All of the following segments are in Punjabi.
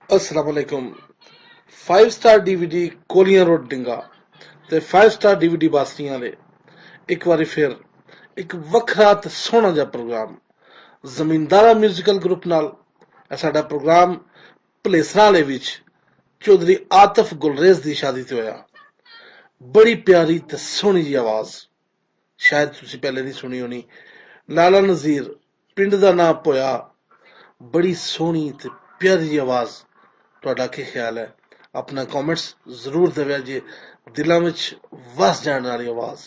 असलामुअलैकुम। 5 स्टार DVD कोलियां रोड डिंगा ते 5 स्टार DVD बासियां दे एक बारी फिर एक वखरा ते सोहना जिहा प्रोग्राम जमींदारा म्यूजिकल ग्रुप नाल साडा प्रोग्राम भलेसरा वाले विच चौधरी आतिफ गुलरेज दी शादी ते होया। बड़ी प्यारी ते सोहनी जी आवाज, शायद तुसी पहले नहीं सुनी होनी। लाला नजीर पिंड दा नां पोया, बड़ी सोहनी ते प्यारी जी आवाज। ਤੁਹਾਡਾ ਕੀ ਖਿਆਲ ਹੈ? ਆਪਣਾ ਕਮੈਂਟਸ ਜ਼ਰੂਰ ਦੇਵਿਆ ਜੀ। ਦਿਲਾਂ ਵਿੱਚ ਵਸ ਜਾਣ ਵਾਲੀ ਆਵਾਜ਼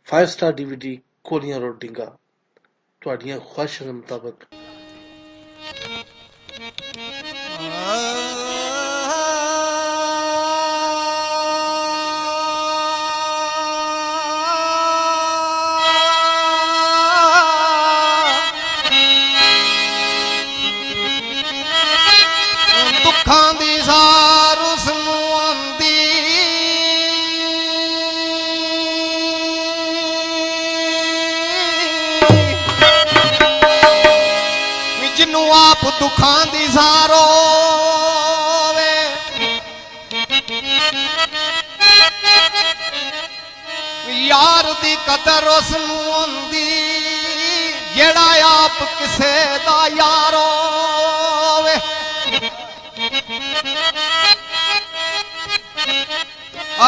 5 ਸਟਾਰ DVD ਕੋਲੀਆਂ ਰੋਡ ਡਿੰਗਾ ਤੁਹਾਡੀਆਂ ਖੁਆਇਸ਼ਾਂ ਦੇ ਮੁਤਾਬਕ। ਦੁੱਖਾਂ ਦੀ ਸਾਰ ਉਸ ਨੂੰ ਆਂਦੀ, ਜਿਹਨੂੰ ਆਪ ਦੁੱਖਾਂ ਦੀ ਸਾਰ ਹੋਵੇ, ਯਾਰ ਦੀ ਕਦਰ ਉਸ ਨੂੰ ਆਂਦੀ, ਜਿਹੜਾ ਆਪ ਕਿਸੇ ਦਾ ਯਾਰ ਹੋਵੇ।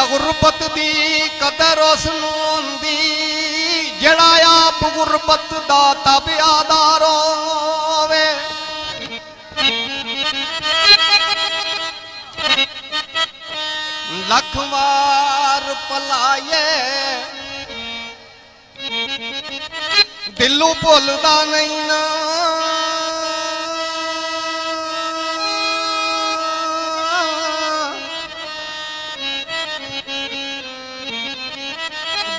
ਗੁਰਬਤ ਦੀ ਕਦਰ ਉਸ ਨੂੰ ਆਉਂਦੀ, ਜਿਹੜਾ ਆਪ ਗੁਰਬਤ ਦਾ ਤਾਬਿਆਦਾਰ ਹੋਵੇ। ਲੱਖ ਵਾਰ ਭੁਲਾਏ ਦਿਲੋਂ ਭੁੱਲਦਾ ਨਹੀਂ ਨਾ,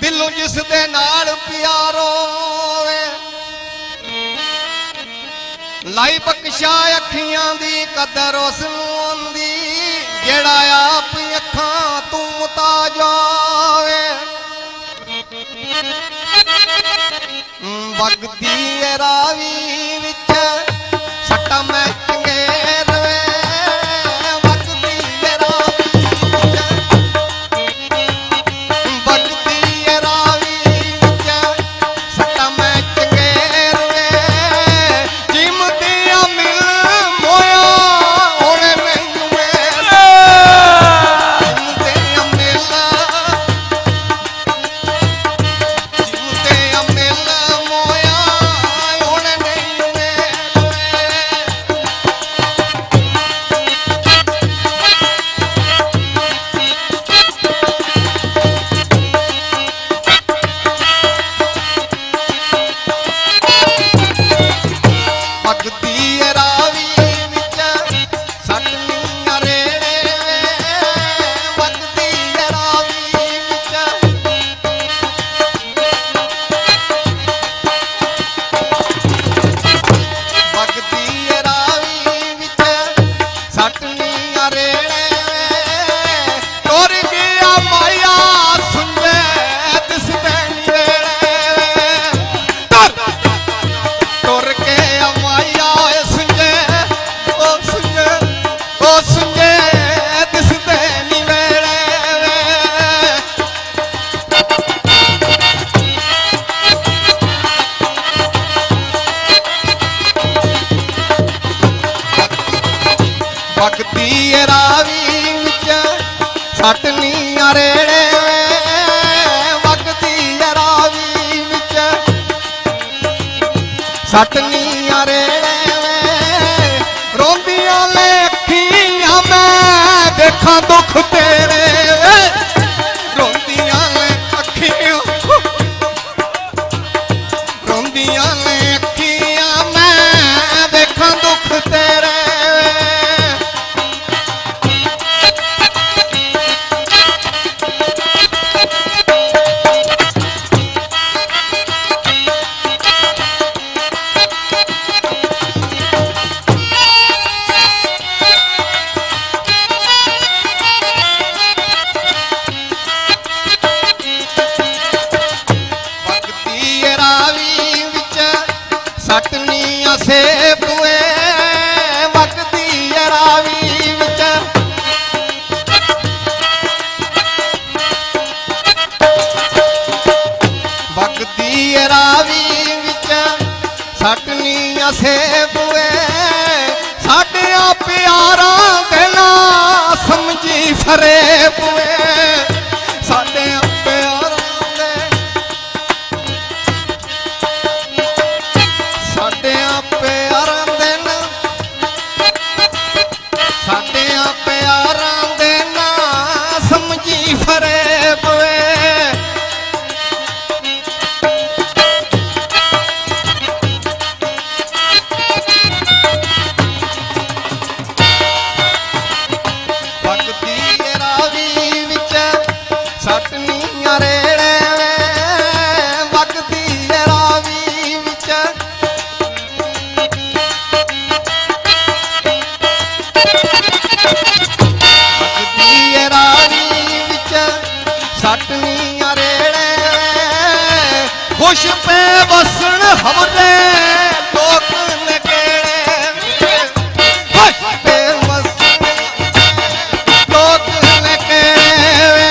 ਦਿਲੋਂ ਜਿਸ ਦੇ ਨਾਲ ਪਿਆਰ ਹੋਵੇ। ਲਾਈ ਬਖਸ਼ਾ ਅੱਖੀਆਂ ਦੀ ਕਦਰ ਉਸ ਨੂੰ ਆਉਂਦੀ, ਜਿਹੜਾ ਆਪ ਅੱਖਾਂ ਤੋਂ ਮੁਤਾਜ ਹੋਵੇ। ਵਗਦੀ ਰਾਵੀ ਵਿੱਚ ਸੱਟਾਂ ਮੈਂ ਚੰਗੇ ਰਵੇ, ਵਗਦੀ ਰਾਵੀ ਵਿੱਚ ਸੱਟ ਨੀ ਅਰੇੜੇ, ਵਗਦੀ ਰਾਵੀ ਵਿੱਚ ਸੱਟ ਨੀ ਅਰੇੜੇ। ਰੋਂਦੀਆਂ ਲੈ ਅੱਖੀਆਂ ਮੈਂ ਦੇਖਾਂ ਦੁੱਖ ਤੇਰੇ, ਰੋਂਦੀਆਂ ਲੈ ਅੱਖੀਆਂ, ਰੋਂਦੀਆਂ ਲੈ ਅੱਖੀਆਂ ਮੈਂ ਦੇਖਾਂ ਦੁੱਖ ਤੇਰੇ। ਵੇ ਸਾਡਿਆਂ ਪਿਆਰਾਂ ਦੇ ਨਾ ਸਮਝੀ ਫਰੇਬ ਵੇ ਸਾਡਿਆਂ ਪਿਆਰਾਂ ਦੇ ਸਾਡਿਆਂ ਪਿਆਰਾਂ ਦੇ ਨਾ ਸਾਡਿਆਂ ਪਿਆਰਾਂ ਦੇ ਨਾ ਸਮਝੀ ਫਰੇਬ ਵੇ ਸੱਟਨੀਆਂ ਰੇੜੇ ਵੇ ਵਗਦੀ ਰਾਵੀ ਵਿੱਚ ਵਗਦੀ ਰਾਵੀ ਵਿੱਚ ਸੱਟਨੀਆਂ ਰੇੜੇ ਵੇ ਖੁਸ਼ ਪੇ ਵਸਣ ਹਵਰੇ ਲੋਕ ਨੇ ਕਿਹੜੇ ਖੁਸ਼ ਪੇ ਵਸਣ ਲੋਕ ਨੇ ਕਿਹੜੇ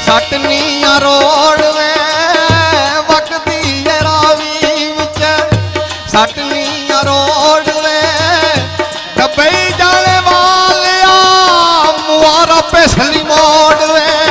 ਸੱਟਨੀਆਂ ਰੋੜ ਵੇ ਵਗਦੀ ਰਾਵੀ ਵਿੱਚ ਸੱਟਨੀਆਂ ਰੋੜ ਵੇ ਡੱਬੇ ਜਾਲੇ ਵਾਲਿਆ ਮੁਆਰਾ ਪਿਛਲੀ ਮੋੜ ਵੇ